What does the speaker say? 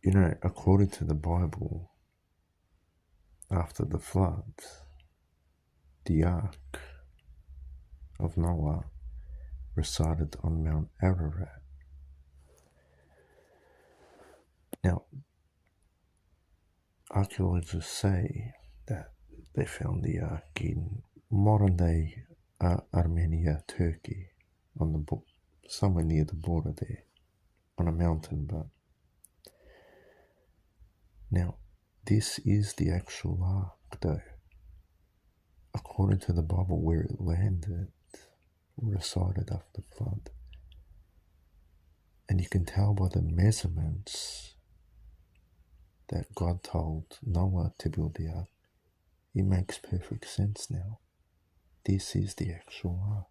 According to the Bible, after the flood, the Ark of Noah resided on Mount Ararat. Now, archaeologists say that they found the Ark in modern-day Armenia, Turkey, on the somewhere near the border there, on a mountain. But now, this is the actual Ark, though. According to the Bible, where it landed, resided after the flood. And you can tell by the measurements that God told Noah to build the ark. It makes perfect sense now. This is the actual ark.